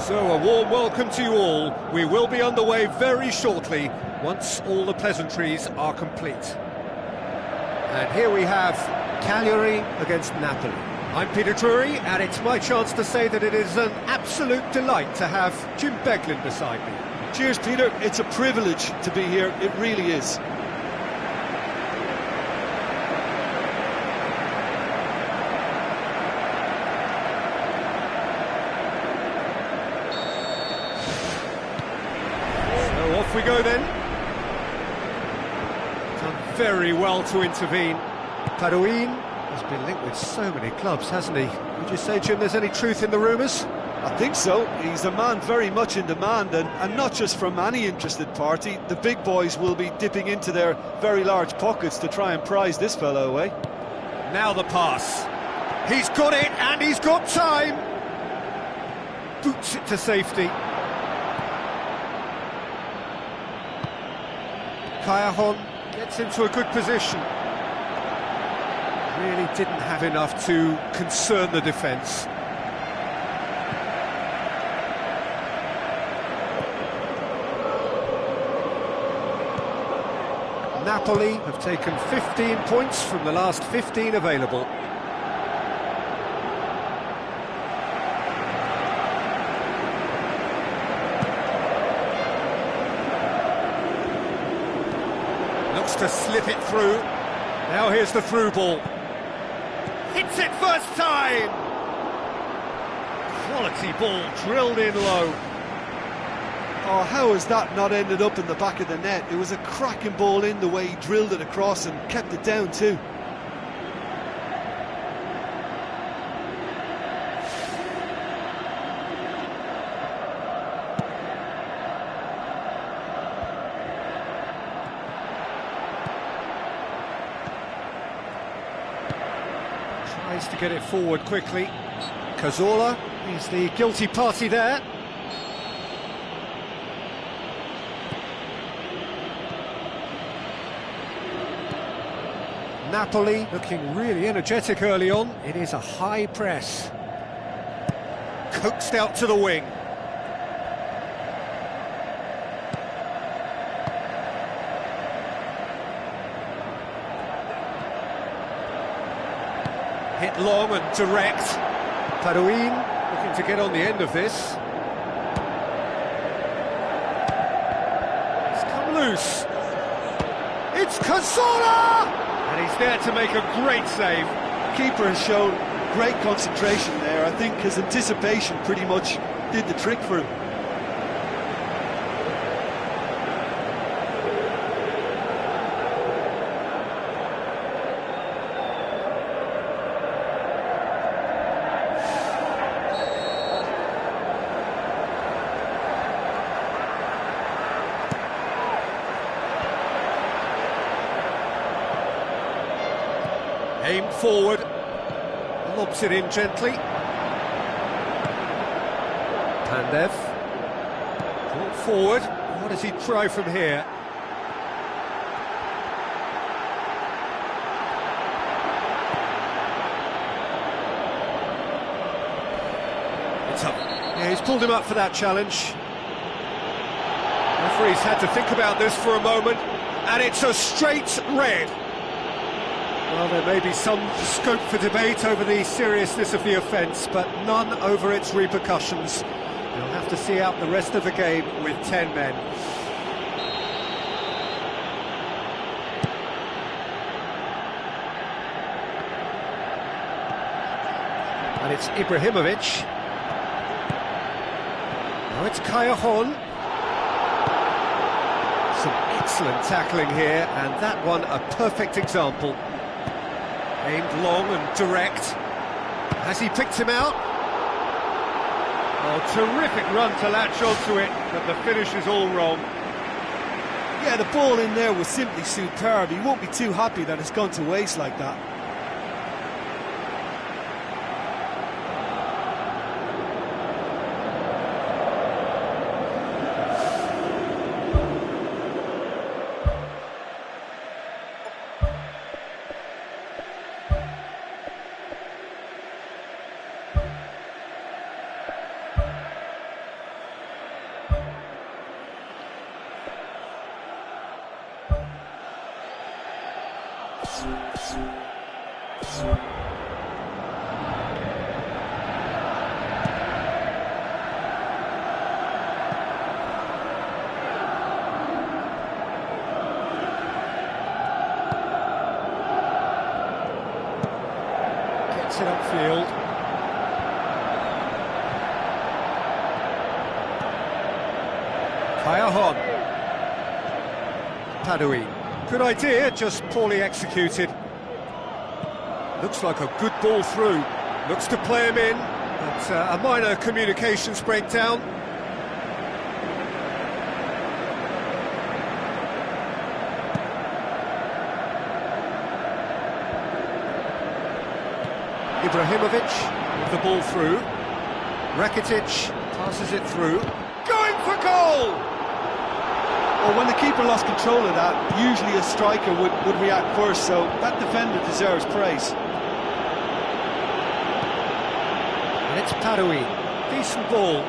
So a warm welcome to you all. We will be underway very shortly, once all the pleasantries are complete. And here we have Cagliari against Napoli. I'm Peter Drury, and it's my chance to say that it is an absolute delight to have Jim Beglin beside me. Cheers, Peter. It's a privilege to be here. It really is. Off we go then. Done very well to intervene. Parouin has been linked with so many clubs, hasn't he? Would you say, Jim, there's any truth in the rumours? I think so. He's a man very much in demand, and not just from any interested party. The big boys will be dipping into their very large pockets to try and prize this fellow away. Now the pass. He's got it, and he's got time. Boots it to safety. Callejon gets into a good position. Really didn't have enough to concern the defence. Napoli have taken 15 points from the last 15 available. Looks to slip it through. Now here's the through ball. Hits it first time! Quality ball drilled in low. Oh, how has that not ended up in the back of the net? It was a cracking ball in the way he drilled it across and kept it down too. Tries to get it forward quickly. Cazorla is the guilty party there. Napoli looking really energetic early on. It is a high press. Coaxed out to the wing. Hit long and direct. Parouin. Looking to get on the end of this. It's come loose. It's Cazorla! And he's there to make a great save. Keeper has shown great concentration there. I think his anticipation pretty much did the trick for him. Aimed forward, lobs it in gently. Pandev, brought forward. What does he try from here? It's up. Yeah, he's pulled him up for that challenge. Referee's had to think about this for a moment, and it's a straight red. Well, there may be some scope for debate over the seriousness of the offence, but none over its repercussions. They'll have to see out the rest of the game with 10 men. And it's Ibrahimovic. Now it's Callejon. Some excellent tackling here, and that one a perfect example. Aimed long and direct. Has he picked him out? Oh, terrific run to latch onto it, but the finish is all wrong. Yeah, the ball in there was simply superb. He won't be too happy that it's gone to waste like that. Gets it upfield. Callejon. Padui. Good idea, just poorly executed. Looks like a good ball through. Looks to play him in, but a minor communications breakdown. Ibrahimovic with the ball through. Rakitic passes it through. Going for goal! Well, when the keeper lost control of that, usually a striker would react first, so that defender deserves praise. And it's Padui. Decent ball.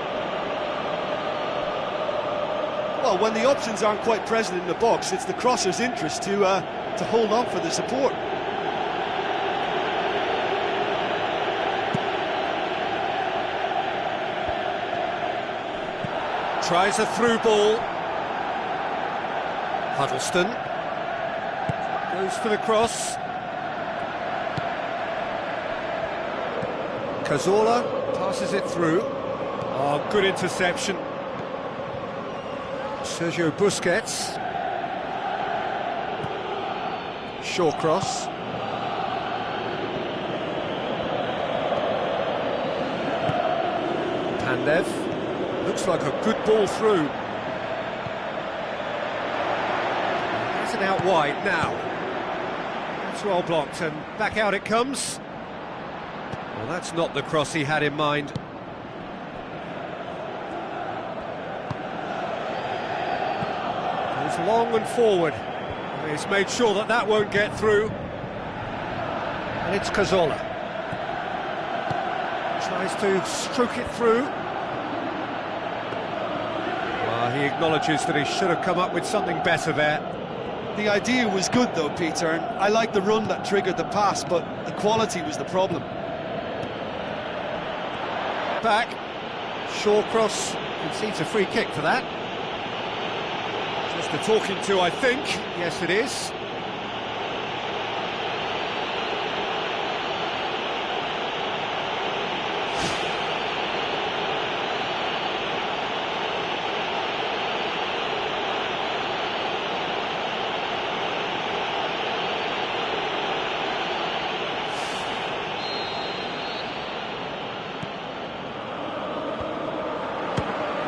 Well, when the options aren't quite present in the box, it's the crosser's interest to hold on for the support. Tries a through ball. Huddleston goes for the cross. Cazorla passes it through. Oh, good interception. Sergio Busquets. Short cross. Pandev. Looks like a good ball through. That's an out wide now. That's well blocked, and back out it comes. Well, that's not the cross he had in mind. Goes long and forward. He's made sure that that won't get through. And it's Cazorla. Tries to stroke it through. He acknowledges that he should have come up with something better there. The idea was good though, Peter, and I like the run that triggered the pass, but the quality was the problem. it back. Shawcross concedes a free kick for that. Just a talking to, I think. Yes, it is.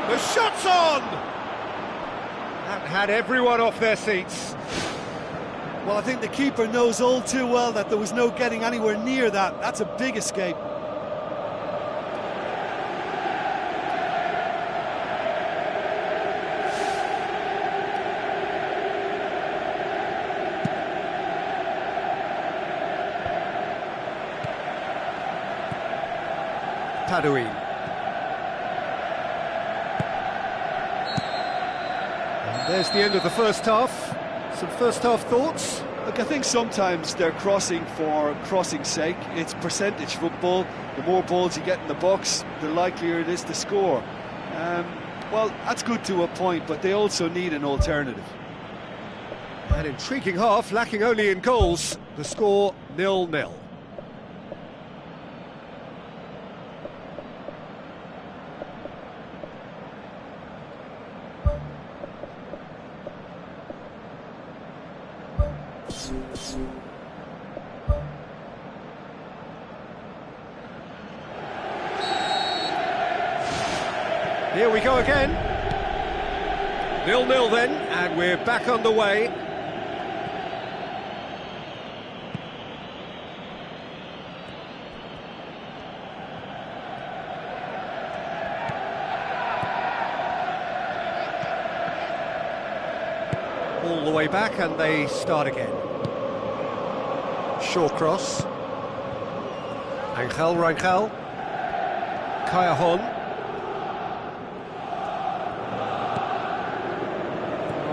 The shot's on! That had everyone off their seats. Well, I think the keeper knows all too well that there was no getting anywhere near that. That's a big escape. Padouin. There's the end of the first half. Some first half thoughts? Look, I think sometimes they're crossing for crossing's sake. It's percentage football. The more balls you get in the box, the likelier it is to score. Well, that's good to a point, but they also need an alternative. An intriguing half, lacking only in goals. The score 0-0. Here we go again. 0-0 then, and we're back underway. All the way back, and they start again. Shawcross. Rangel. Kayahon.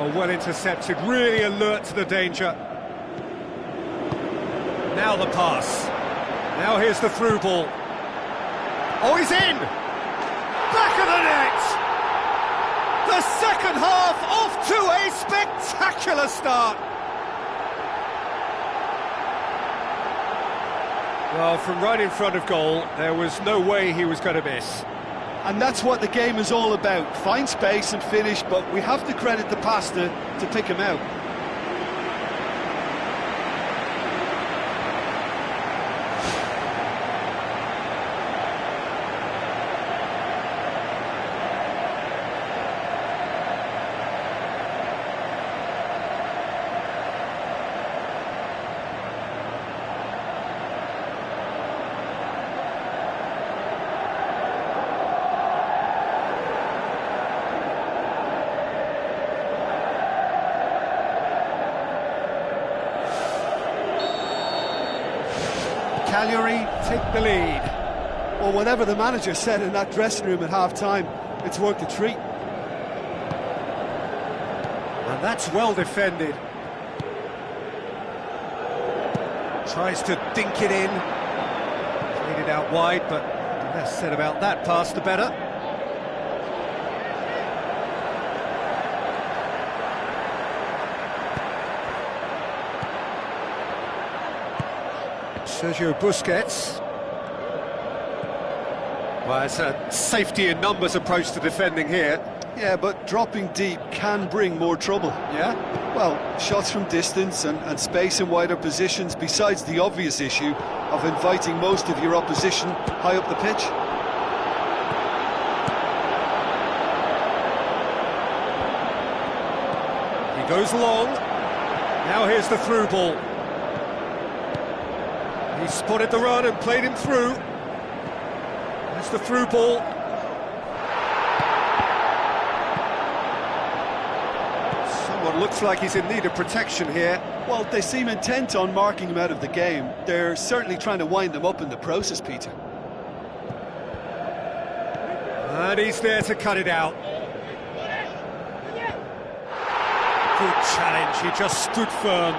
Oh, well intercepted, really alert to the danger. Now the pass. Now here's the through ball. Oh, he's in! Back of the net! The second half off to a spectacular start. Well, from right in front of goal, there was no way he was going to miss. And that's what the game is all about. Find space and finish, but we have to credit the passer to pick him out. Cagliari take the lead. Well, whatever the manager said in that dressing room at half-time, it's worked a treat. And that's well defended. Tries to dink it in. Played it out wide, but the less said about that pass, the better. Sergio Busquets. Well, it's a safety in numbers approach to defending here. Yeah, but dropping deep can bring more trouble. Yeah? Well, shots from distance and space in wider positions, besides the obvious issue of inviting most of your opposition high up the pitch. He goes long. Now here's the through ball. He spotted the run and played him through. That's the through ball. Someone looks like he's in need of protection here. Well, they seem intent on marking him out of the game. They're certainly trying to wind him up in the process, Peter. And he's there to cut it out. Good challenge, he just stood firm.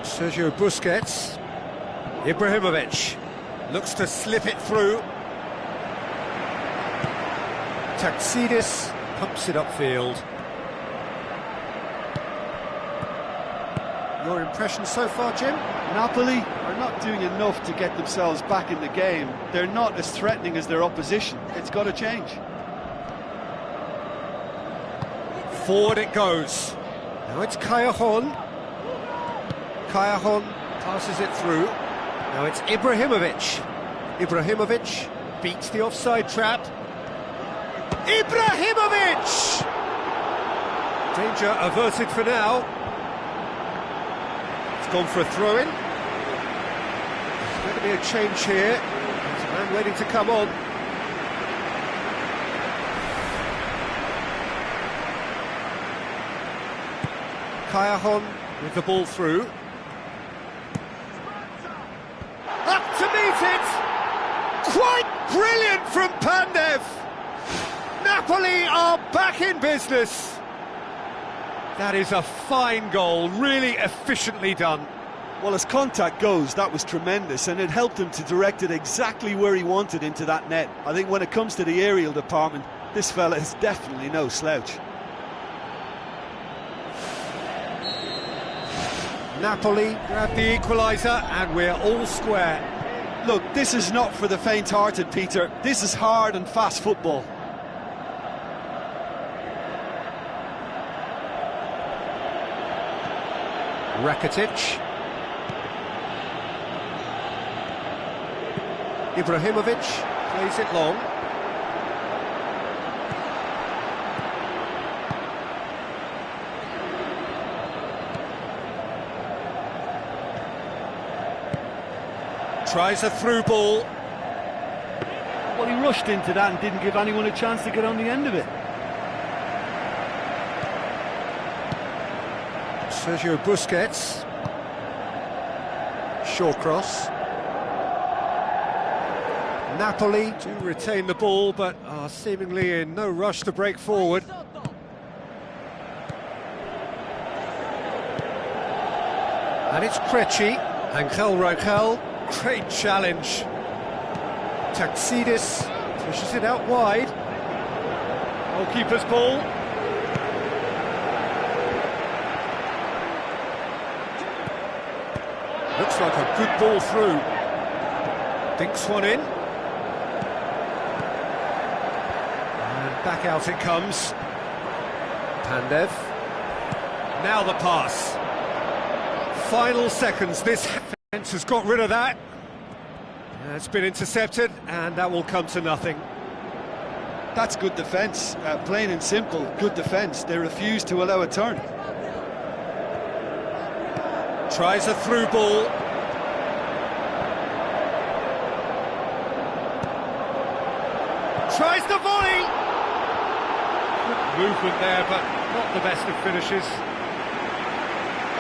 Sergio Busquets. Ibrahimovic looks to slip it through. Taxidis pumps it upfield. Your impression so far, Jim? Napoli are not doing enough to get themselves back in the game. They're not as threatening as their opposition. It's got to change. Forward it goes. Now it's Callejon. Callejon passes it through. Now it's Ibrahimovic. Ibrahimovic beats the offside trap. Ibrahimovic! Danger averted for now. It's gone for a throw-in. There's going to be a change here. There's a man waiting to come on. Callejon with the ball through. Up to meet it! Quite brilliant from Pandev! Napoli are back in business! That is a fine goal, really efficiently done. Well, as contact goes, that was tremendous, and it helped him to direct it exactly where he wanted into that net. I think when it comes to the aerial department, this fella is definitely no slouch. Napoli grab the equaliser and we're all square. Look, this is not for the faint-hearted, Peter. This is hard and fast football. Rakitic. Ibrahimovic plays it long. Tries a through ball. Well, he rushed into that and didn't give anyone a chance to get on the end of it. Sergio Busquets. Short cross. Napoli do retain the ball, but are seemingly in no rush to break forward. And it's Crecci. Angel. Great challenge. Taxidis pushes it out wide. Goalkeeper's ball. Looks like a good ball through. Dinks one in. And back out it comes. Pandev. Now the pass. Final seconds. This defence has got rid of that. It's been intercepted, and that will come to nothing. That's good defence, plain and simple, good defence. They refuse to allow a turn. Tries a through ball. Tries the volley! Good movement there, but not the best of finishes.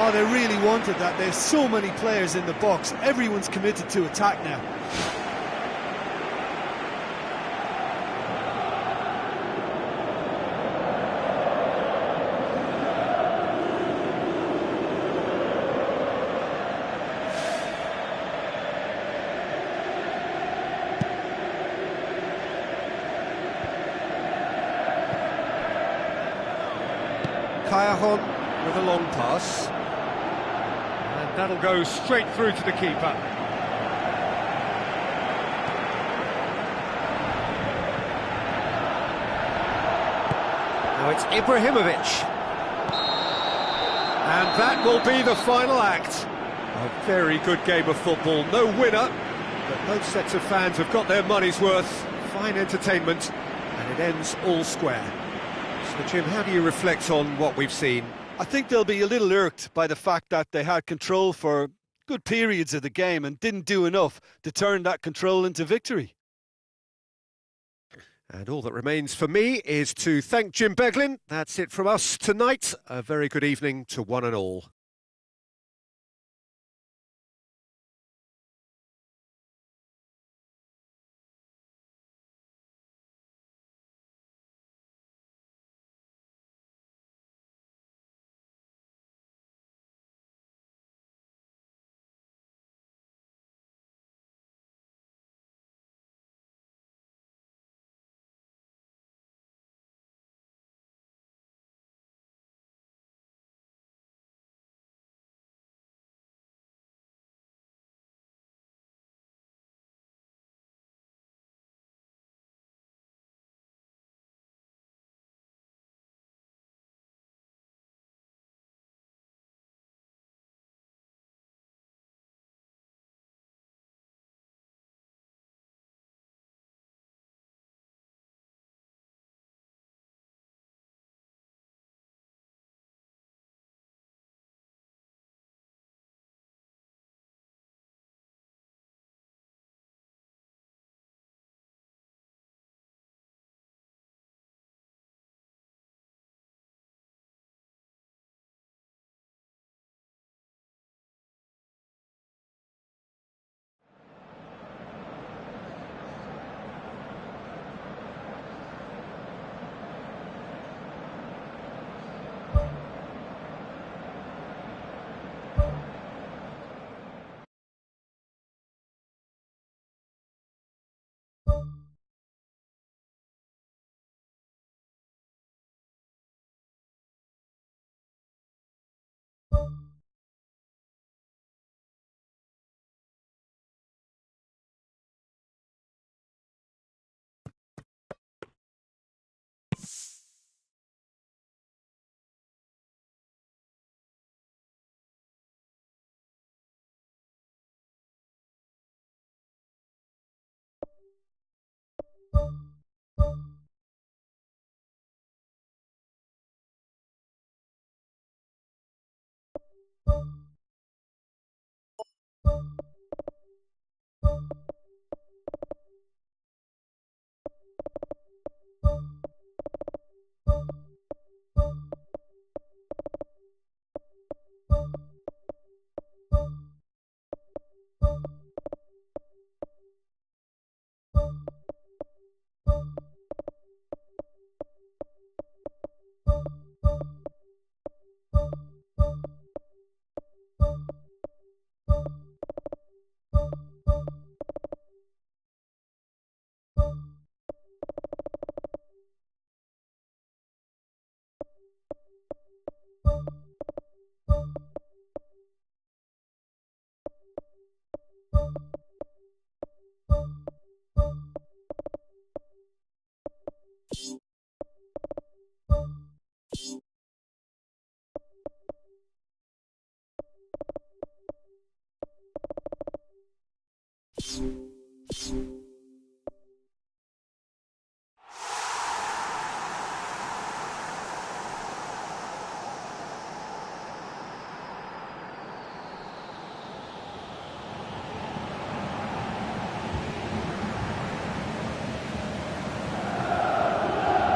Oh, they really wanted that. There's so many players in the box. Everyone's committed to attack now. Callejon with a long pass. And that'll go straight through to the keeper. Now it's Ibrahimovic. And that will be the final act. A very good game of football. No winner, but both sets of fans have got their money's worth. Fine entertainment, and it ends all square. So, Jim, how do you reflect on what we've seen? I think they'll be a little irked by the fact that they had control for good periods of the game and didn't do enough to turn that control into victory. And all that remains for me is to thank Jim Beglin. That's it from us tonight. A very good evening to one and all.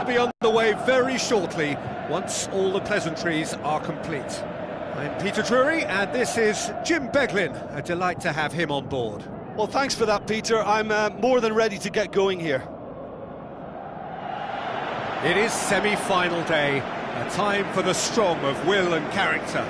Be on the way very shortly once all the pleasantries are complete. I'm Peter Drury and this is Jim Beglin. A delight to have him on board. Well, thanks for that, Peter. I'm more than ready to get going here. It is semi-final day, a time for the strong of will and character.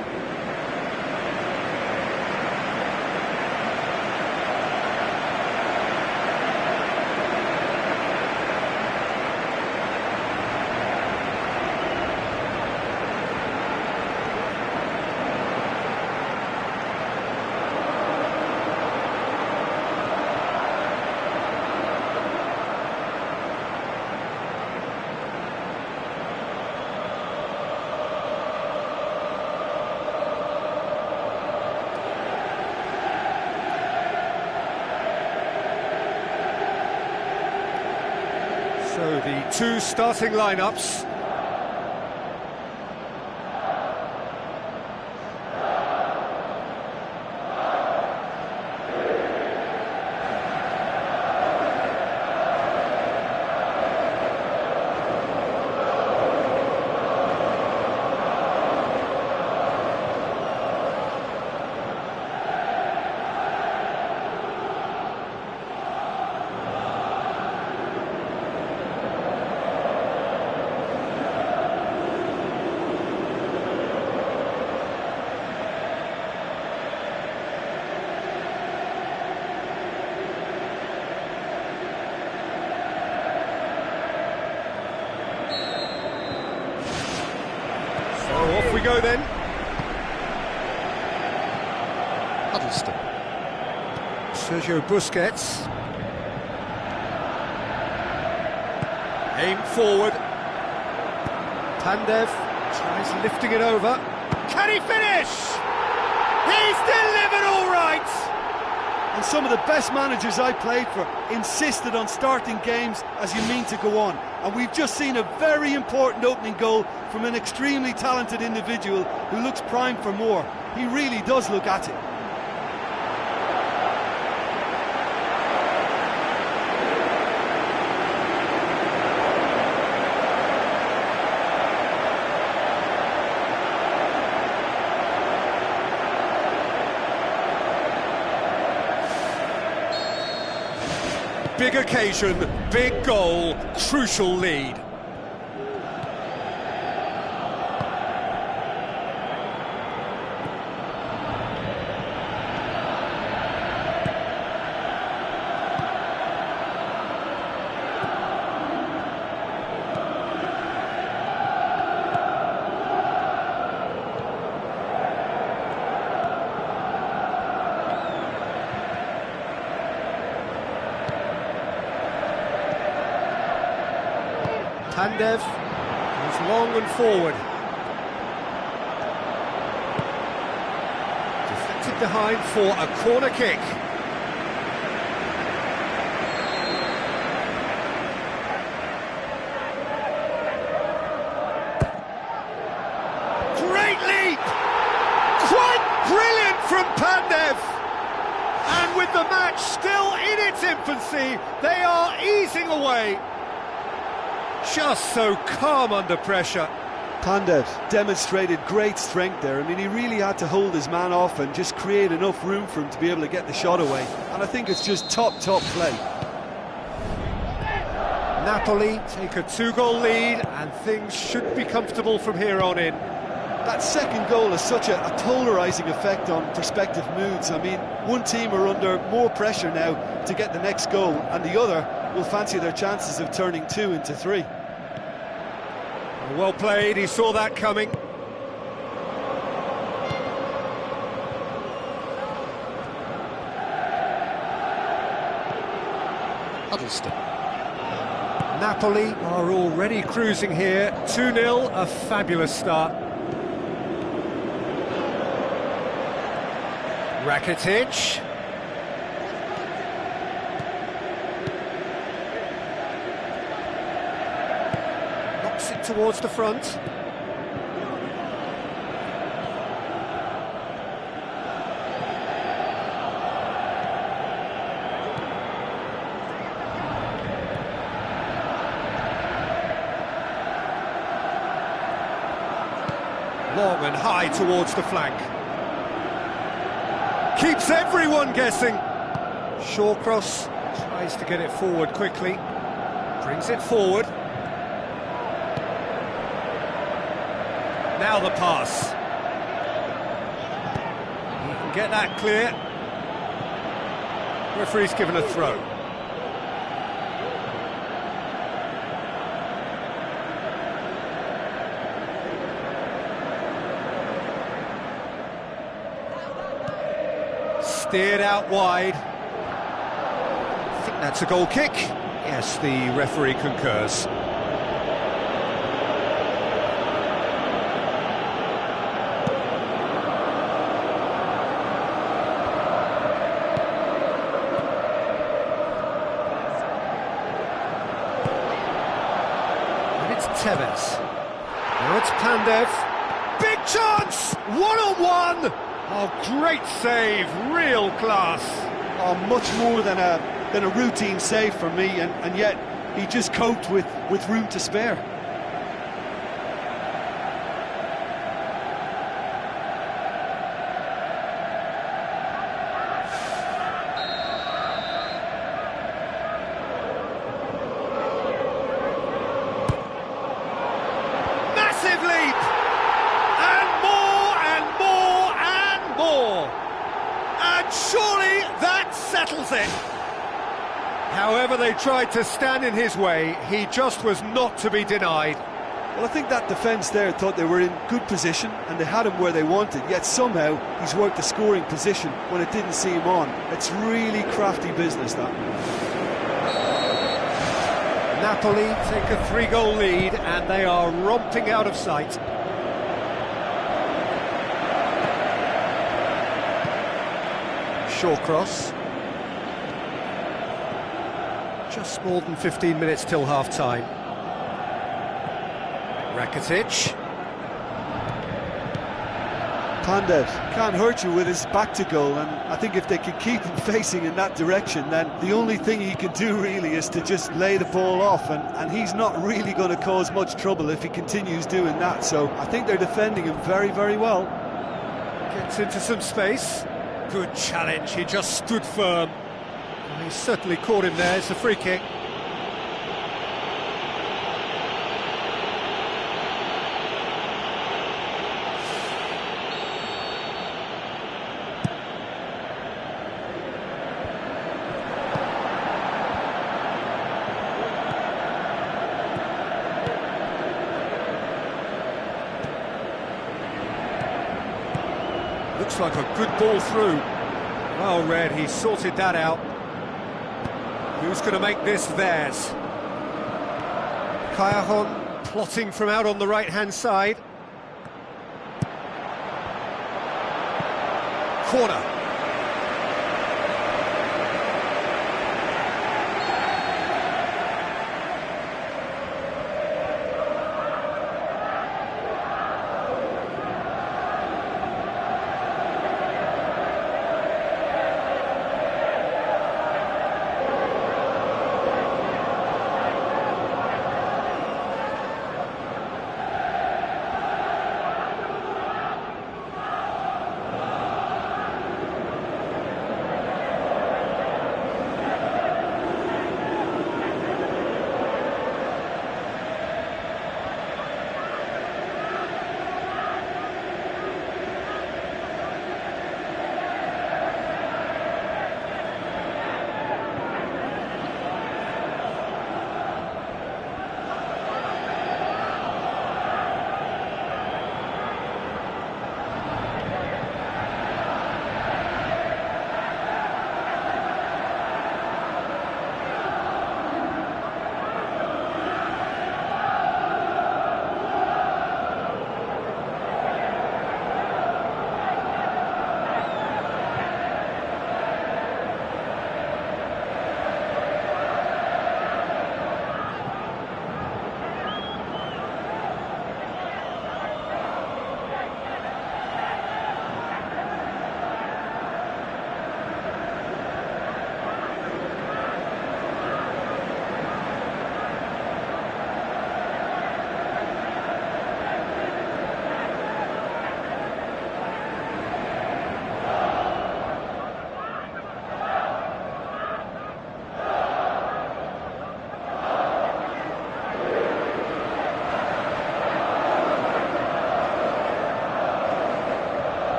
So the two starting lineups. Off we go then. Huddleston. Sergio Busquets. Aim forward. Pandev tries lifting it over. Can he finish? He's delivered all right! And some of the best managers I played for insisted on starting games as you mean to go on. And we've just seen a very important opening goal from an extremely talented individual who looks primed for more. He really does look at it. Big occasion, big goal, crucial lead. Pandev is long and forward. Deflected behind for a corner kick. the match still in its infancy. They are easing away. Just so calm under pressure. Pandev demonstrated great strength there. I mean, he really had to hold his man off and just create enough room for him to be able to get the shot away. And I think it's just top play. Napoli take a 2-goal lead, and things should be comfortable from here on in. That second goal has such a polarising effect on prospective moods. I mean, one team are under more pressure now to get the next goal, and the other will fancy their chances of turning 2 into 3. Well played, he saw that coming. Huddleston. Napoli are already cruising here. 2-0, a fabulous start. Rakitic. Knocks it towards the front. Long and high towards the flank. Keeps everyone guessing. Shawcross tries to get it forward quickly. Brings it forward. Now the pass. He can get that clear. Referee's given a throw. Steered out wide. I think that's a goal kick. Yes, the referee concurs. And it's Tevez. Now it's Pandev. Big chance! One-on-one! Oh, great save, real class. Oh, much more than a routine save for me, and yet he just coped with room to spare. Massive leap! And surely that settles it. However they tried to stand in his way, he just was not to be denied. Well, I think that defence there thought they were in good position and they had him where they wanted, yet somehow he's worked the scoring position when it didn't seem on. It's really crafty business, that. Napoli take a 3-goal lead and they are romping out of sight. Shawcross. Just more than 15 minutes till half-time. Rakitic. Pandev can't hurt you with his back to goal, and I think if they can keep him facing in that direction, then the only thing he can do really is to just lay the ball off, and he's not really going to cause much trouble if he continues doing that, so I think they're defending him very, very well. Gets into some space. Good challenge, he just stood firm. He certainly caught him there, it's a free kick. Looks like a good ball through. Well read, he sorted that out. Who's going to make this theirs? Cajon plotting from out on the right-hand side. Corner.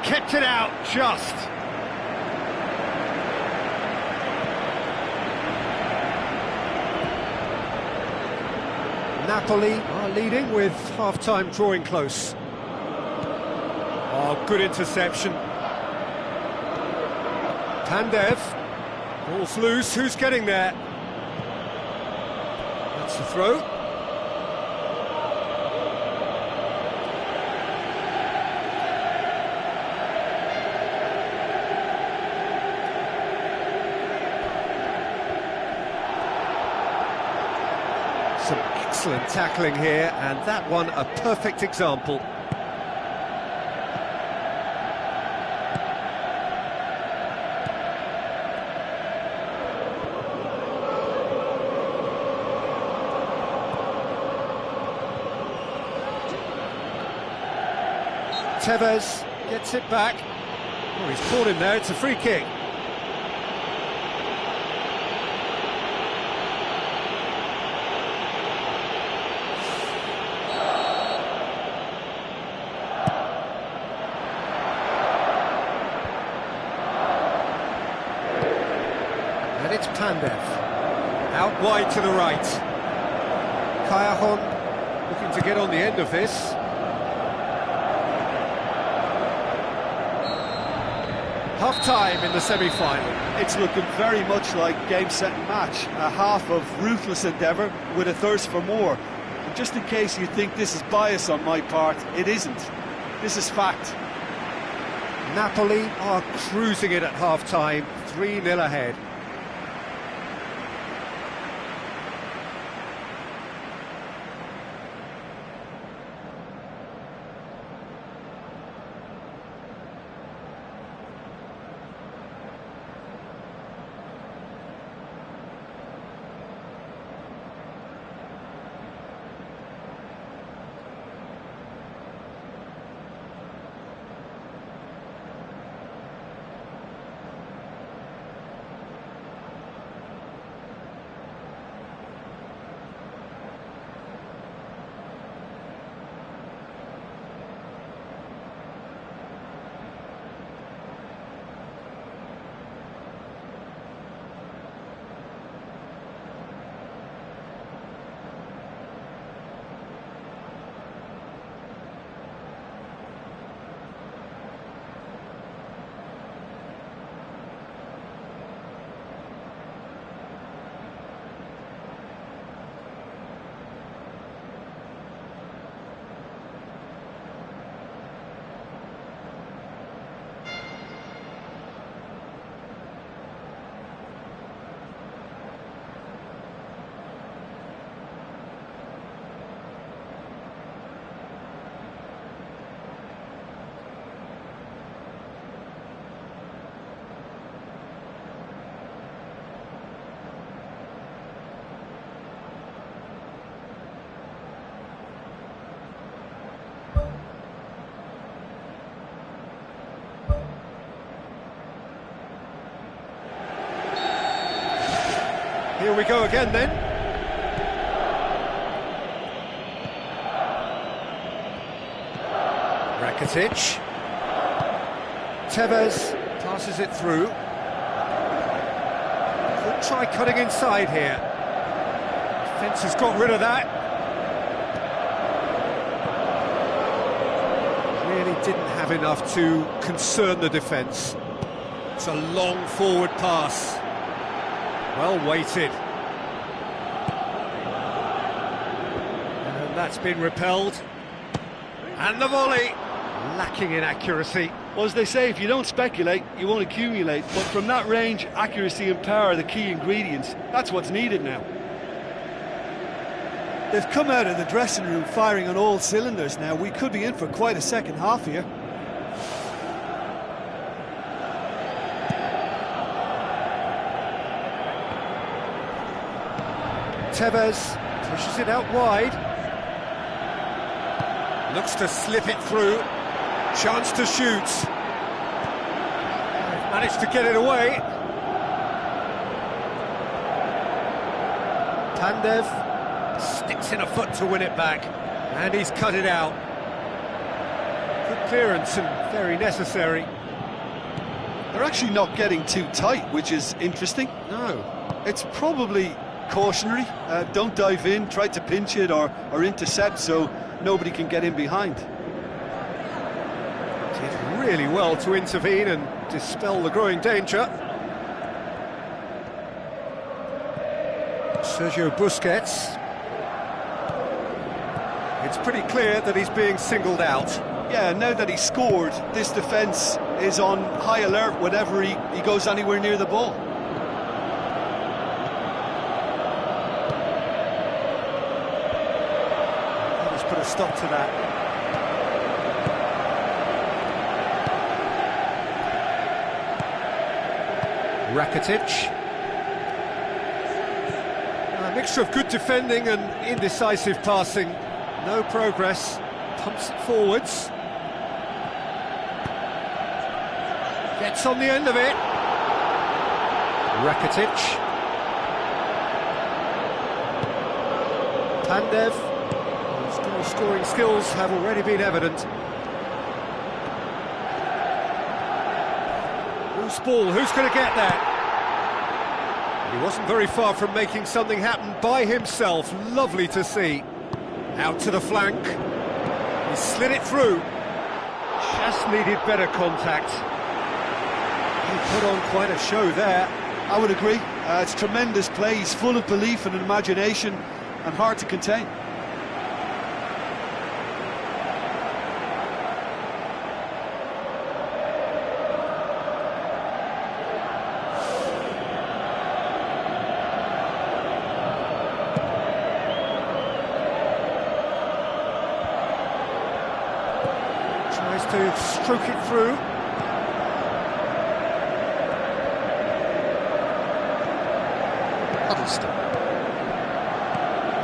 kept it out just. Napoli are leading with half-time drawing close. Oh, good interception. Pandev. Ball's loose, who's getting there? That's the throw. Some excellent tackling here, and that one a perfect example. Tevez gets it back. Oh, he's caught him there, it's a free kick. And it's Pandev. Out wide to the right. Kayahon looking to get on the end of this. Half-time in the semi-final. It's looking very much like game, set and match. A half of ruthless endeavour with a thirst for more. And just in case you think this is bias on my part, it isn't. This is fact. Napoli are cruising it at half-time, 3-0 ahead. Here we go again then. Rakitic. Tevez passes it through. Could try cutting inside here. Defence has got rid of that. Really didn't have enough to concern the defence. It's a long forward pass. Well weighted. And that's been repelled. And the volley, lacking in accuracy. Well, as they say, if you don't speculate, you won't accumulate. But from that range, accuracy and power are the key ingredients. That's what's needed now. They've come out of the dressing room firing on all cylinders now. We could be in for quite a second half here. Tevez pushes it out wide. Looks to slip it through. Chance to shoot. They've managed to get it away. Pandev sticks in a foot to win it back. And he's cut it out. Good clearance and very necessary. They're actually not getting too tight, which is interesting. No. It's probably cautionary. Don't dive in, try to pinch it or intercept so nobody can get in behind. Did really well to intervene and dispel the growing danger. Sergio Busquets. It's pretty clear that he's being singled out. Yeah, now that he's scored, this defence is on high alert whenever he goes anywhere near the ball. Let's put a stop to that. Rakitic. A mixture of good defending and indecisive passing. No progress. Pumps it forwards. Gets on the end of it. Rakitic. Pandev. His scoring skills have already been evident. Loose ball, who's going to get that? He wasn't very far from making something happen by himself. Lovely to see. Out to the flank. He slid it through. Just needed better contact. He put on quite a show there. I would agree. It's tremendous play. He's full of belief and imagination and hard to contain. Tries to stroke it through.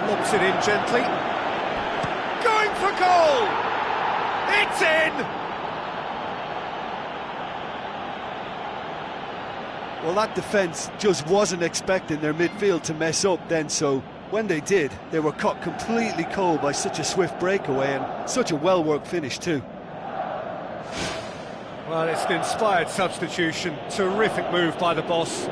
Lobs it in gently. Going for goal! It's in! Well, that defence just wasn't expecting their midfield to mess up then, so when they did, they were caught completely cold by such a swift breakaway and such a well-worked finish too. Well, it's an inspired substitution. Terrific move by the boss.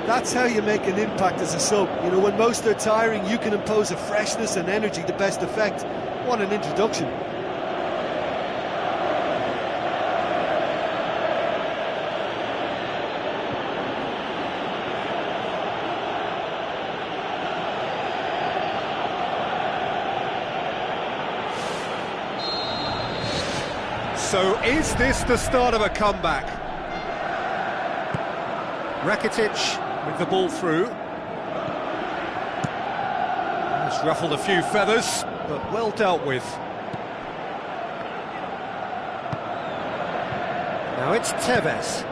That's how you make an impact as a sub. You know, when most are tiring, you can impose a freshness and energy to best effect. What an introduction. So is this the start of a comeback? Rakitic with the ball through. It's ruffled a few feathers, but well dealt with. Now it's Tevez.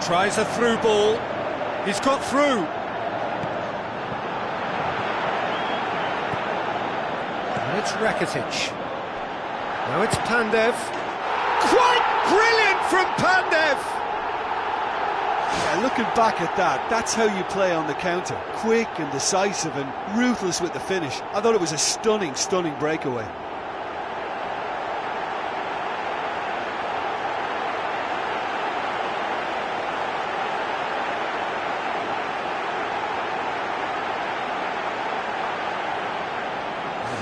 Tries a through ball. He's got through. And it's Rakitic. Now it's Pandev. Quite brilliant from Pandev! Yeah, looking back at that, that's how you play on the counter. Quick and decisive and ruthless with the finish. I thought it was a stunning, stunning breakaway.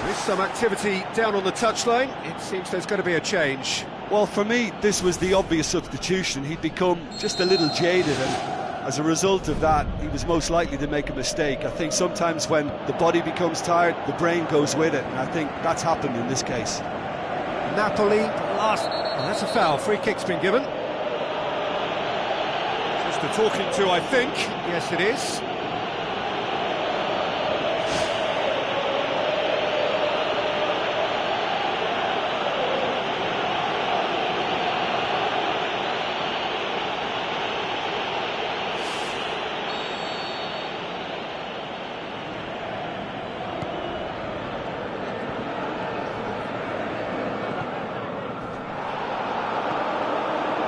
There is some activity down on the touchline. It seems there's going to be a change. Well, for me, this was the obvious substitution. He'd become just a little jaded, and as a result of that, he was most likely to make a mistake. I think sometimes when the body becomes tired, the brain goes with it, and I think that's happened in this case. Napoli, last... Oh, that's a foul. Free kick's been given. Just the talking to, I think. Yes, it is.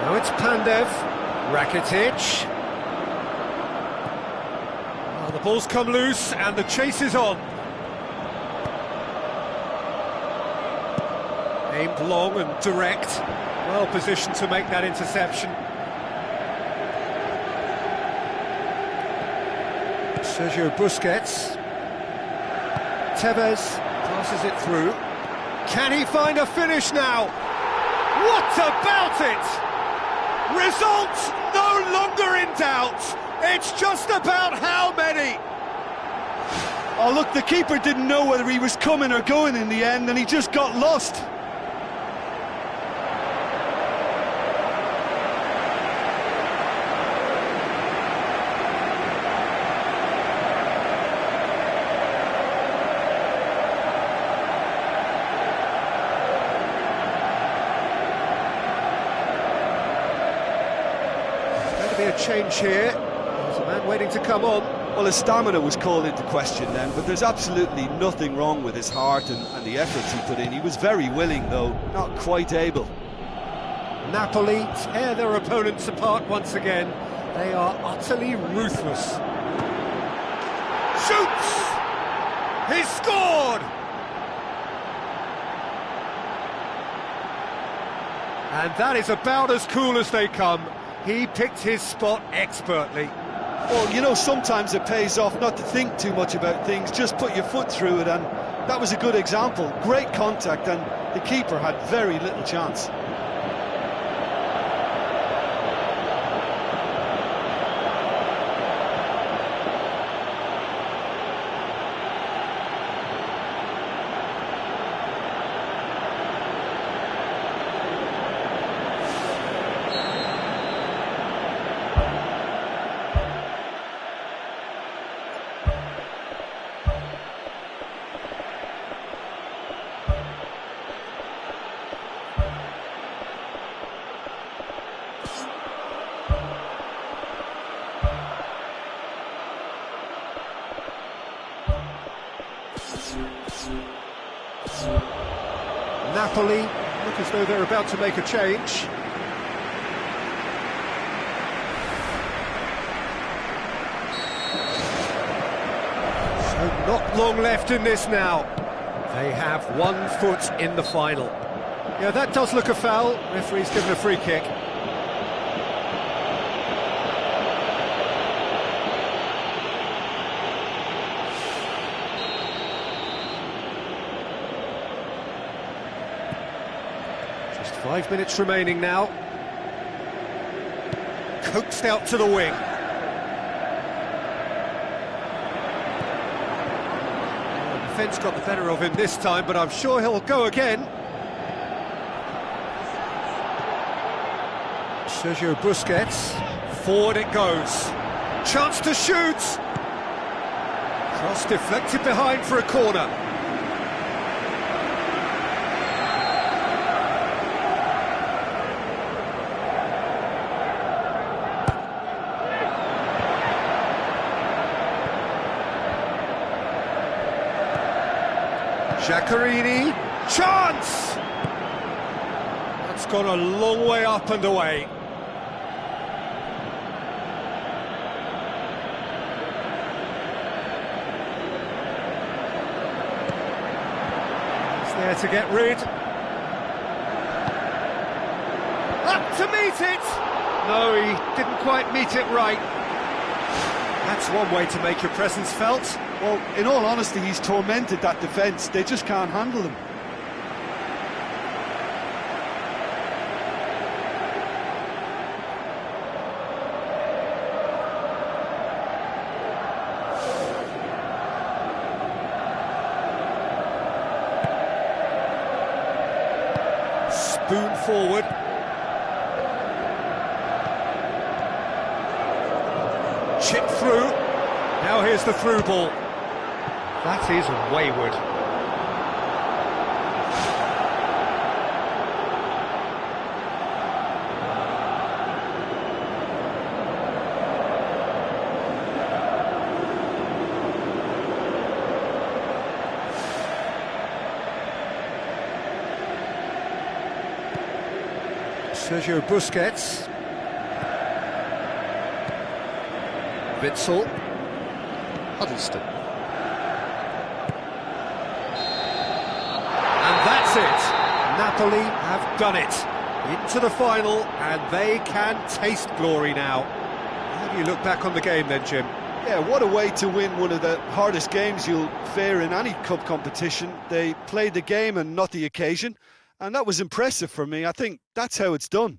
Now it's Pandev, Rakitic. Well, the ball's come loose and the chase is on. Aimed long and direct, well positioned to make that interception. Sergio Busquets. Tevez passes it through. Can he find a finish now? What about it? Result no longer in doubt. It's just about how many. Oh, look, the keeper didn't know whether he was coming or going in the end, and he just got lost. Be a change here. There's a man waiting to come on. Well, his stamina was called into question then, but there's absolutely nothing wrong with his heart and the efforts he put in. He was very willing, though, not quite able. Napoli tear their opponents apart once again. They are utterly ruthless. Shoots! He's scored! And that is about as cool as they come. He picked his spot expertly. Well, you know, sometimes it pays off not to think too much about things, just put your foot through it, and that was a good example. Great contact, and the keeper had very little chance. Napoli look as though they're about to make a change. So not long left in this now. They have 1 foot in the final. Yeah, that does look a foul. Referee's given a free kick. Just 5 minutes remaining now. Coaxed out to the wing. The defence got the better of him this time, but I'm sure he'll go again. Sergio Busquets. Forward it goes. Chance to shoot! Cross deflected behind for a corner. Giaccherini, chance! That's gone a long way up and away. He's there to get rid. Up to meet it! No, he didn't quite meet it right. That's one way to make your presence felt. Well, in all honesty, he's tormented that defence. They just can't handle him. Spoon forward. Chip through. Now here's the through ball. That is wayward. Sergio Busquets. Witsel. Huddleston. And that's it. Napoli have done it. Into the final, and they can taste glory now. How do you look back on the game then, Jim? Yeah, what a way to win one of the hardest games you'll fare in any cup competition. They played the game and not the occasion, and that was impressive for me. I think that's how it's done.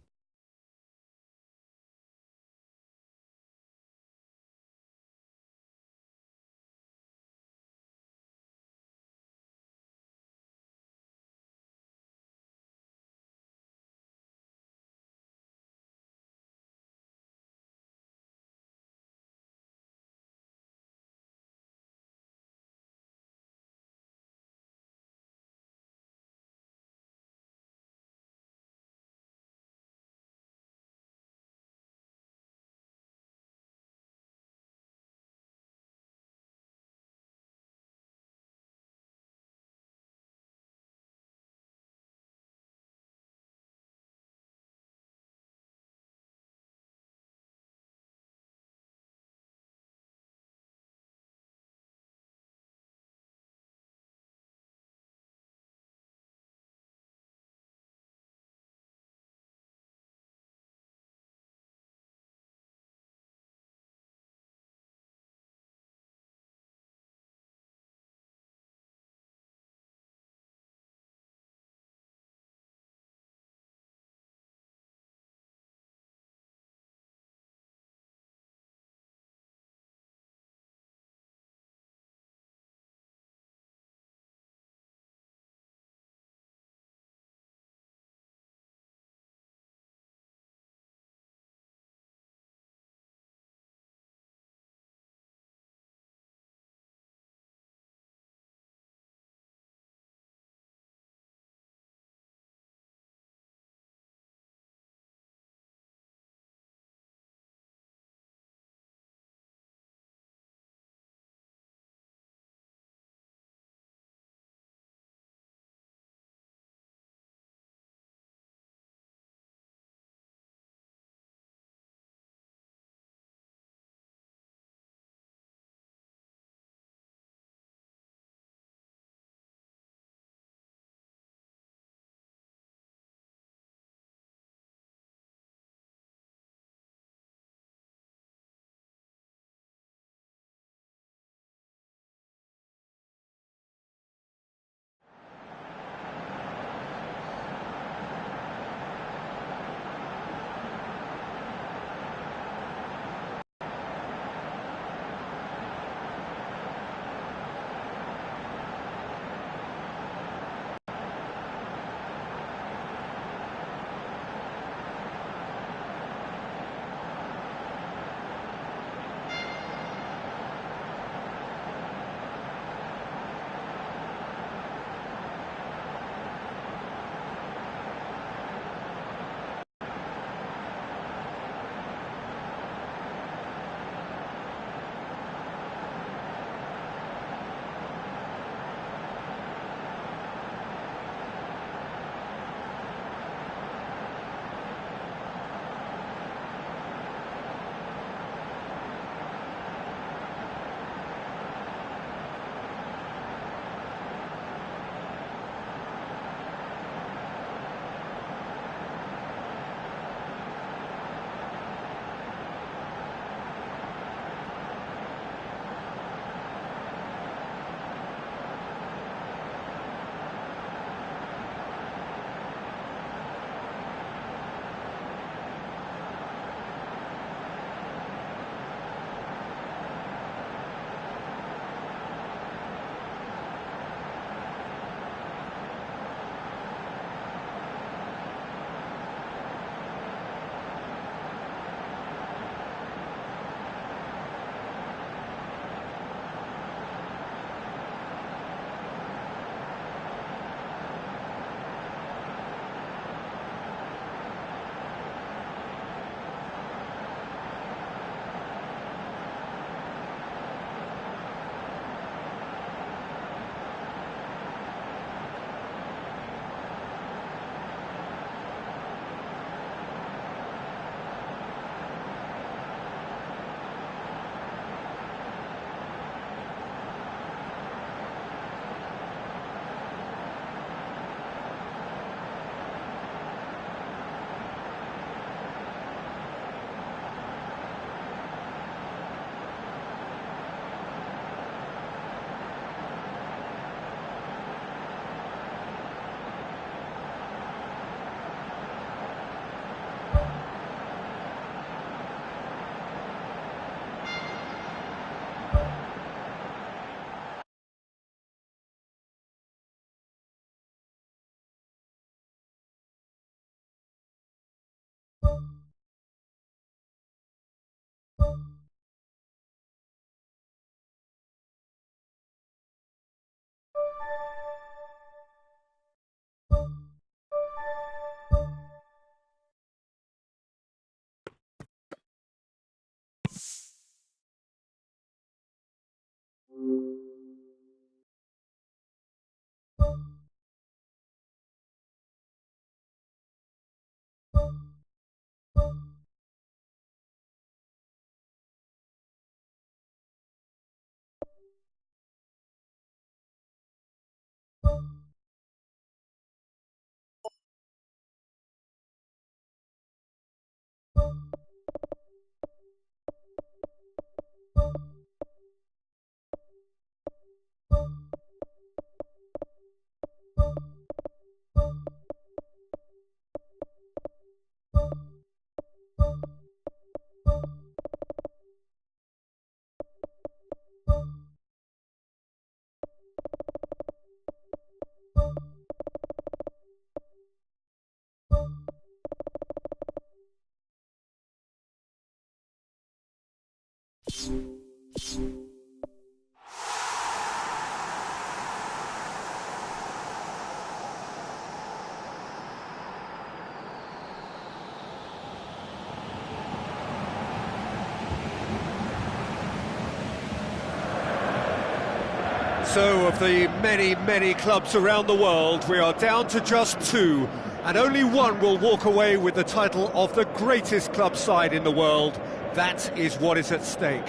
So, of the many, many clubs around the world, we are down to just two, and only one will walk away with the title of the greatest club side in the world. That is what is at stake.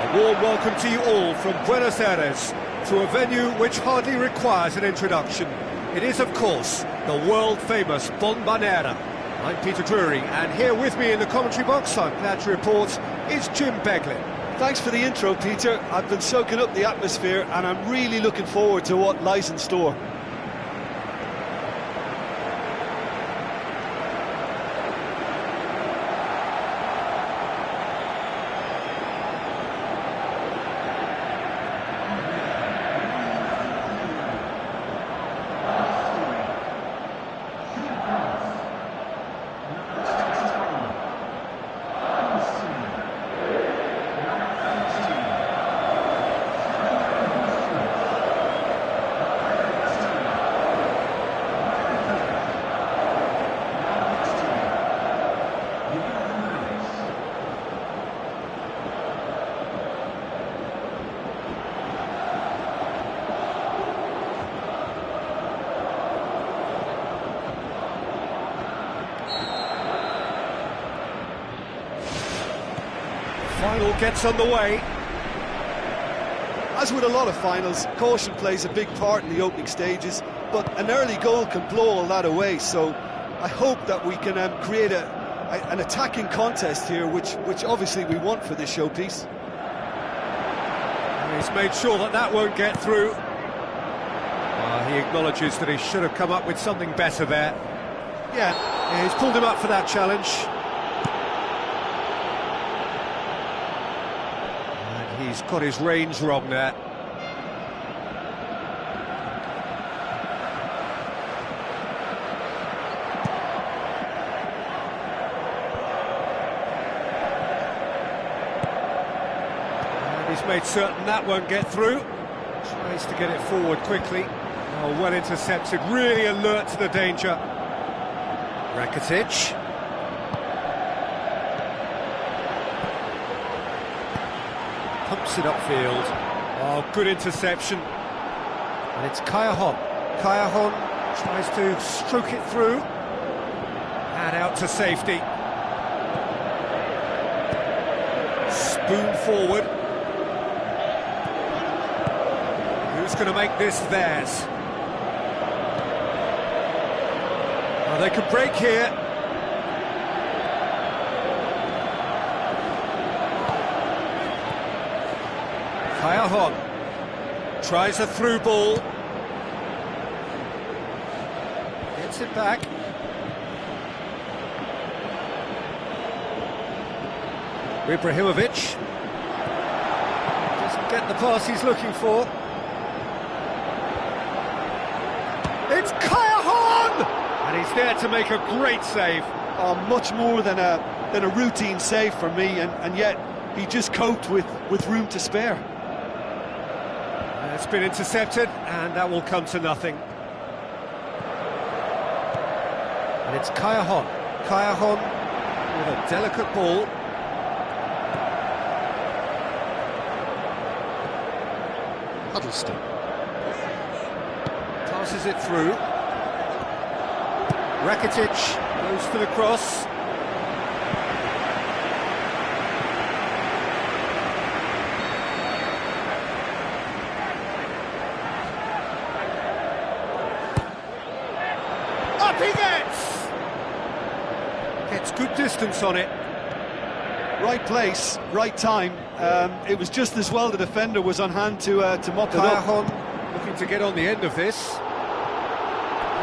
A warm welcome to you all from Buenos Aires, to a venue which hardly requires an introduction. It is, of course, the world-famous Bombonera. I'm Peter Drury, and here with me in the commentary box, I'm glad to report, is Jim Beglin. Thanks for the intro, Peter. I've been soaking up the atmosphere, and I'm really looking forward to what lies in store. Final gets underway. As with a lot of finals, caution plays a big part in the opening stages, but an early goal can blow all that away, so I hope that we can create an attacking contest here, which obviously we want for this showpiece. He's made sure that won't get through. He acknowledges that he should have come up with something better there. Yeah, he's pulled him up for that challenge. He's got his range wrong there. And he's made certain that won't get through. Tries to get it forward quickly. Oh, well intercepted, really alert to the danger. Rakitic. Pumps it upfield. Oh, good interception. And it's Callejon. Callejon tries to stroke it through. And out to safety. Spoon forward. Who's going to make this theirs? Oh, they could break here. Callejon tries a through ball, gets it back. Ibrahimovic doesn't get the pass he's looking for. It's Callejon! And he's there to make a great save. Oh, much more than a routine save for me, and yet he just coped with room to spare. It's been intercepted, and that will come to nothing. And it's Callejon. Callejon with a delicate ball. Huddleston. Passes it through. Rakitic goes for the cross. Up he gets good distance on it. Right place, right time. It was just as well the defender was on hand to mop it up. Callejon looking to get on the end of this.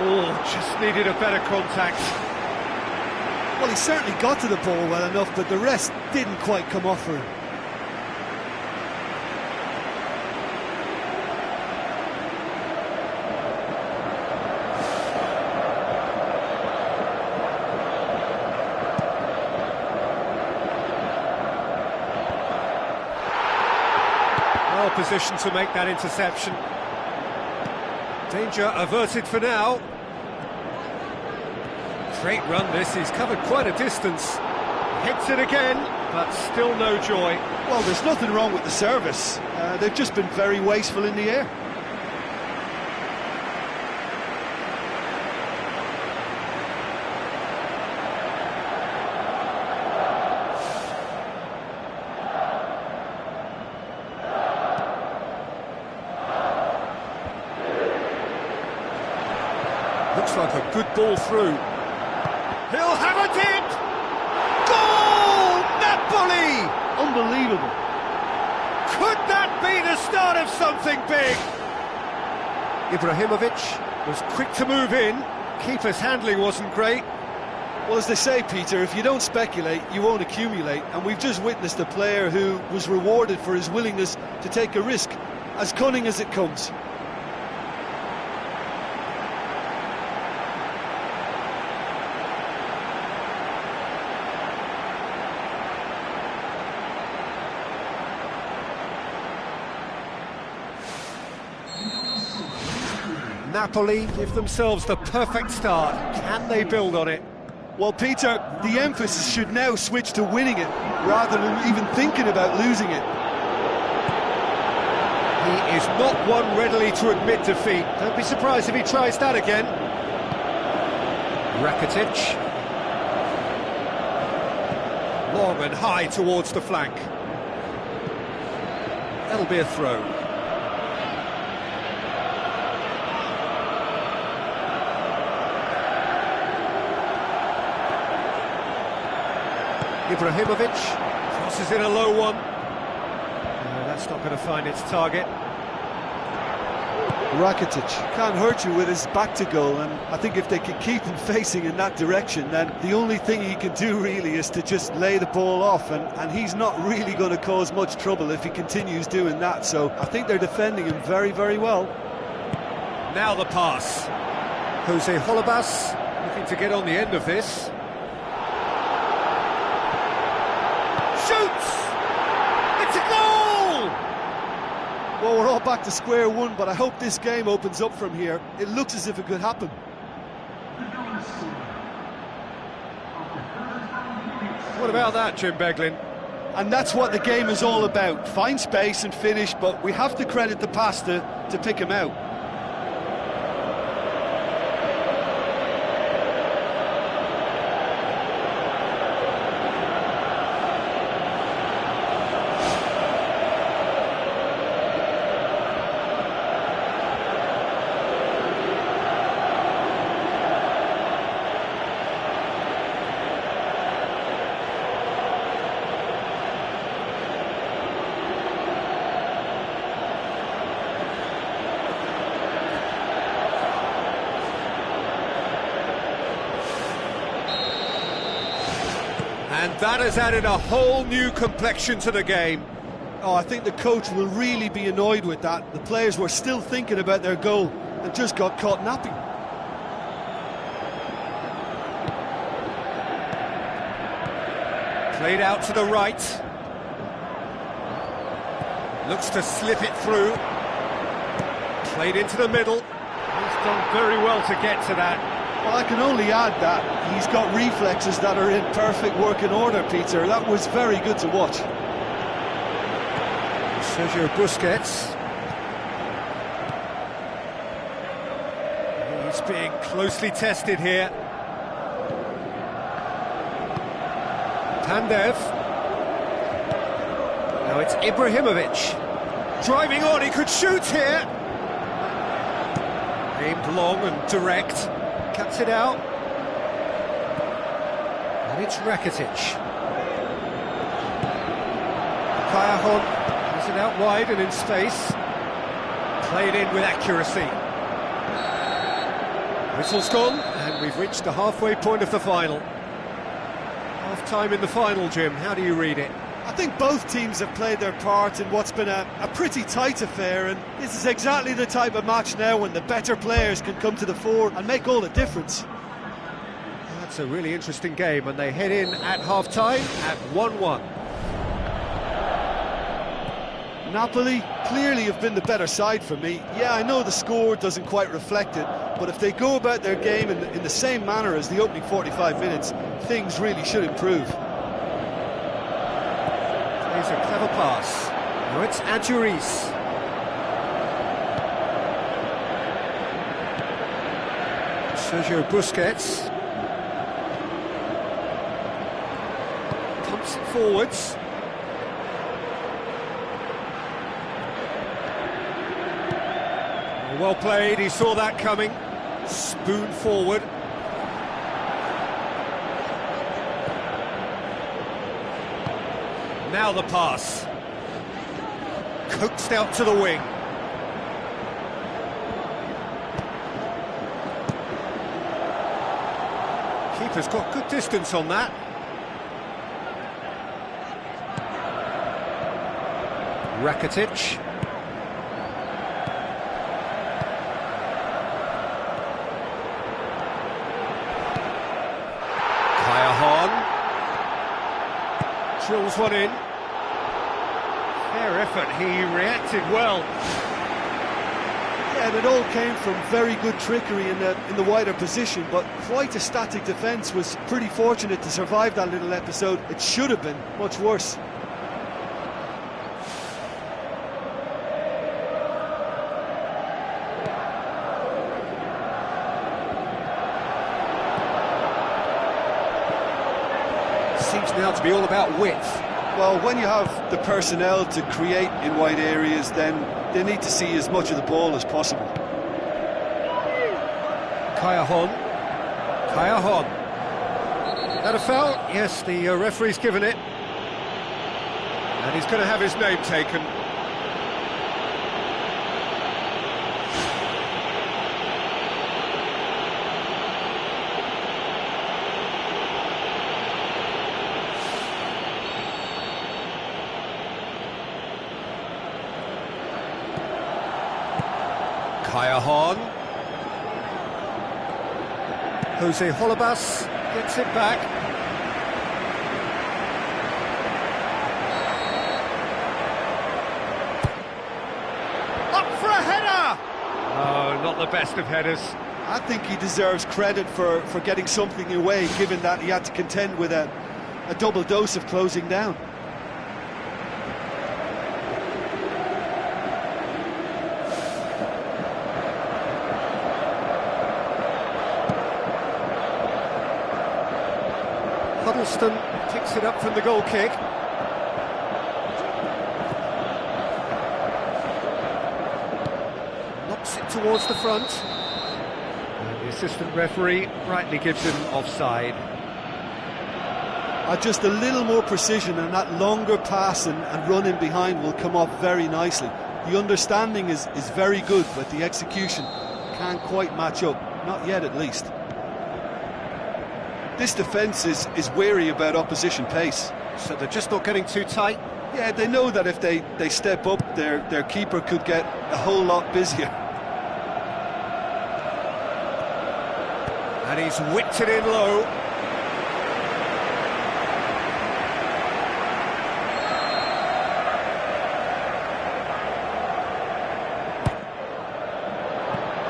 Oh, just needed a better contact. Well, he certainly got to the ball well enough, but the rest didn't quite come off for him. Well positioned to make that interception. Danger averted for now. Great run this, he's covered quite a distance. Hits it again, but still no joy. Well, there's nothing wrong with the service. They've just been very wasteful in the air. Looks like a good ball through. He'll have it in! Goal! Napoli! Unbelievable. Could that be the start of something big? Ibrahimovic was quick to move in. Keeper's handling wasn't great. Well, as they say, Peter, if you don't speculate, you won't accumulate. And we've just witnessed a player who was rewarded for his willingness to take a risk, as cunning as it comes. Napoli give themselves the perfect start. Can they build on it? Well, Peter, the emphasis should now switch to winning it, rather than even thinking about losing it. He is not one readily to admit defeat. Don't be surprised if he tries that again. Rakitic. Long and high towards the flank. That'll be a throw. Ibrahimovic crosses in a low one. No, that's not going to find its target. Rakitic can't hurt you with his back to goal, and I think if they can keep him facing in that direction, then the only thing he can do really is to just lay the ball off, and he's not really going to cause much trouble if he continues doing that, so I think they're defending him very, very well. Now the pass. Jose Holebas looking to get on the end of this. Shoots! It's a goal! Well, we're all back to square one, but I hope this game opens up from here. It looks as if it could happen. What about that, Jim Beglin? And that's what the game is all about. Find space and finish, but we have to credit the pass to pick him out. And that has added a whole new complexion to the game. Oh, I think the coach will really be annoyed with that. The players were still thinking about their goal and just got caught napping. Played out to the right. Looks to slip it through. Played into the middle. He's done very well to get to that. Well, I can only add that he's got reflexes that are in perfect working order, Peter. That was very good to watch. Sergio Busquets. He's being closely tested here. Pandev. Now it's Ibrahimovic. Driving on, he could shoot here. Aimed long and direct. Cuts it out. And it's Rakitic. Cajon has it out wide and in space. Played in with accuracy. Whistle's gone, and we've reached the halfway point of the final. Half-time in the final, Jim. How do you read it? I think both teams have played their part in what's been a pretty tight affair, and this is exactly the type of match now when the better players can come to the fore and make all the difference. That's a really interesting game, and they head in at half-time at 1-1. Napoli clearly have been the better side for me. Yeah, I know the score doesn't quite reflect it, but if they go about their game in the same manner as the opening 45 minutes, things really should improve. Plays a clever pass. Now it's Adjuris. Sergio Busquets. Pumps it forwards. Well played, he saw that coming. Spoon forward. Now the pass. Coaxed out to the wing. Keeper's got good distance on that. Rakitic. Drills one in. Fair effort, he reacted well. Yeah, and it all came from very good trickery in the wider position, but quite a static defence. Was pretty fortunate to survive that little episode. It should have been much worse. Seems now to be all about width. Well, when you have the personnel to create in wide areas, then they need to see as much of the ball as possible. Kaya-hon. That a foul? Yes, the referee's given it. And he's going to have his name taken. Kaya-hon. Jose Holebas gets it back. Up for a header! Oh, not the best of headers. I think he deserves credit for getting something away, given that he had to contend with a double dose of closing down. Huddleston picks it up from the goal kick. Knocks it towards the front. And the assistant referee rightly gives him offside. Just a little more precision, and that longer pass and run in behind will come off very nicely. The understanding is very good, but the execution can't quite match up. Not yet, at least. This defence is wary about opposition pace. So they're just not getting too tight? Yeah, they know that if they step up, their keeper could get a whole lot busier. And he's whipped it in low.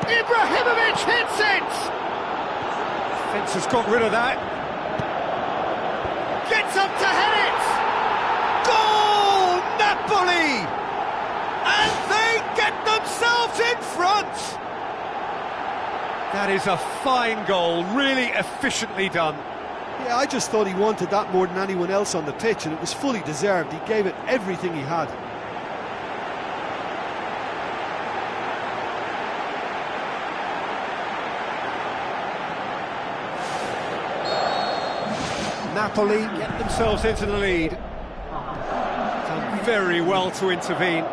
Ibrahimovic hits it! Fence has got rid of that. Gets up to head it! Goal! Napoli! And they get themselves in front! That is a fine goal, really efficiently done. Yeah, I just thought he wanted that more than anyone else on the pitch, and it was fully deserved. He gave it everything he had. Napoli get themselves into the lead. Done very well to intervene.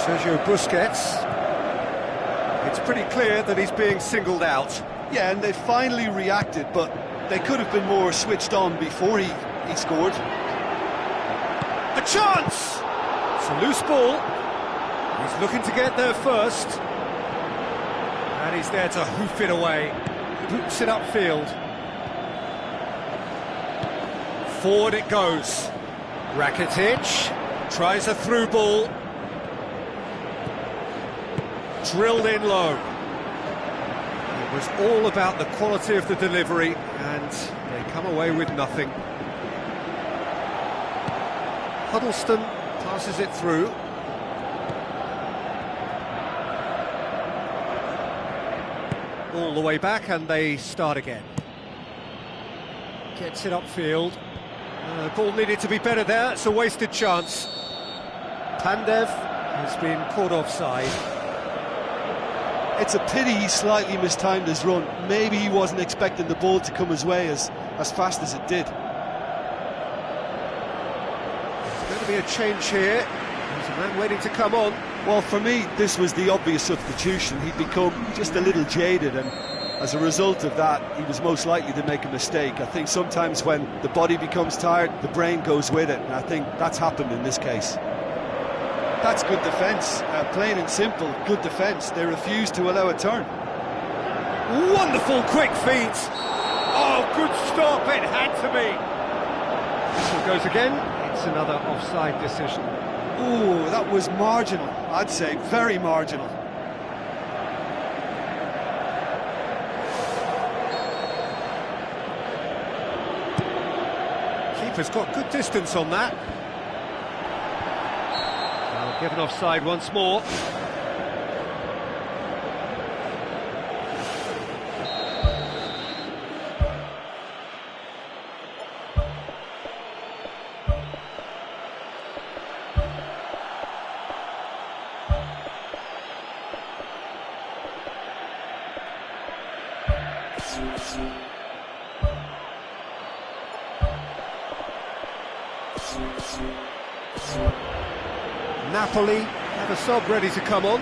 Sergio Busquets. It's pretty clear that he's being singled out. Yeah, and they finally reacted, but they could have been more switched on before he scored. A chance! It's a loose ball. He's looking to get there first. And he's there to hoof it away. boots it upfield. Forward it goes. Rakitic tries a through ball. Drilled in low. It was all about the quality of the delivery, and they come away with nothing. Huddleston passes it through. All the way back, and they start again. Gets it upfield. Ball needed to be better there. It's a wasted chance. Pandev has been caught offside. It's a pity he slightly mistimed his run. Maybe he wasn't expecting the ball to come his way as fast as it did. There's going to be a change here. There's a man waiting to come on. Well, for me, this was the obvious substitution. He'd become just a little jaded, and as a result of that, he was most likely to make a mistake. I think sometimes when the body becomes tired, the brain goes with it, and I think that's happened in this case. That's good defence, plain and simple, good defence. They refused to allow a turn. Wonderful quick feet. Oh, good stop, it had to be. This one goes again. It's another offside decision. Ooh, that was marginal, I'd say, very marginal. Keeper's got good distance on that. Well, given offside once more. Napoli have a sub ready to come on.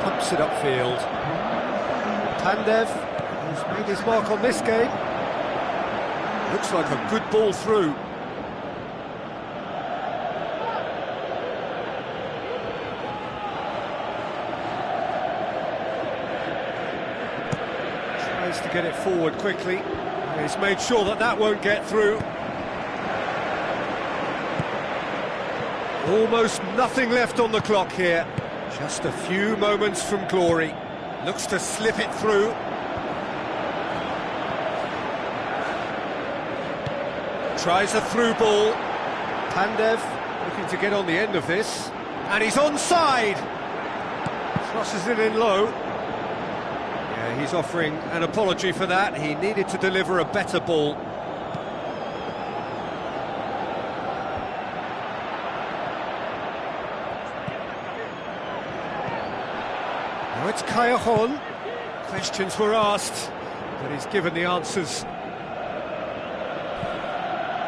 Pumps it upfield. Pandev has made his mark on this game. Looks like a good ball through. Tries to get it forward quickly. He's made sure that that won't get through. Almost nothing left on the clock here. Just a few moments from glory. Looks to slip it through. Tries a through ball. Pandev looking to get on the end of this. And he's onside! Crosses it in low. Yeah, he's offering an apology for that. He needed to deliver a better ball. Now it's Callejon. Questions were asked, but he's given the answers.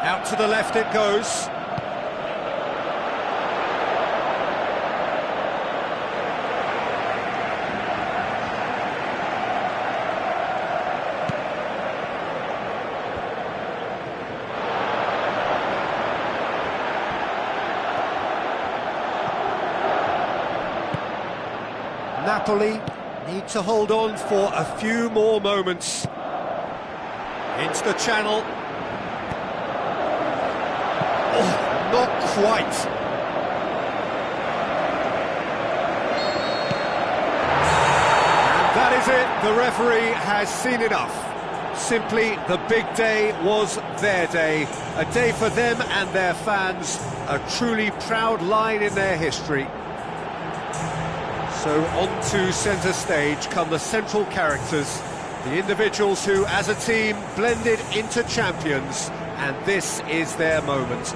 Out to the left it goes. Napoli need to hold on for a few more moments. Into the channel. Oh, not quite. And that is it. The referee has seen enough. Simply, the big day was their day. A day for them and their fans. A truly proud line in their history. So on to centre stage come the central characters, the individuals who, as a team, blended into champions, and this is their moment.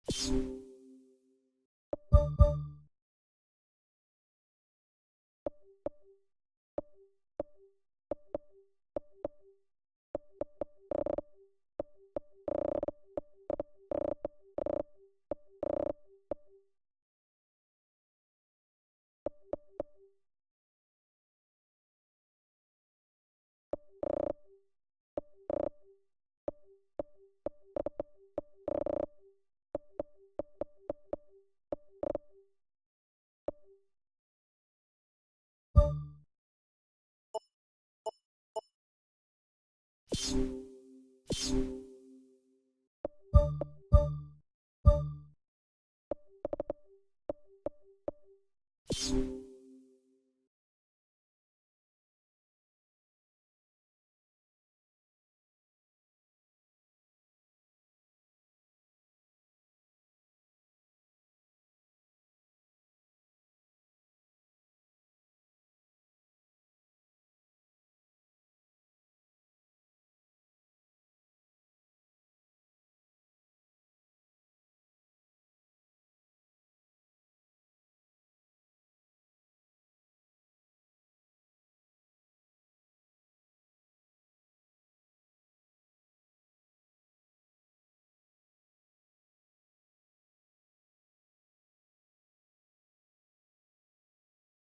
You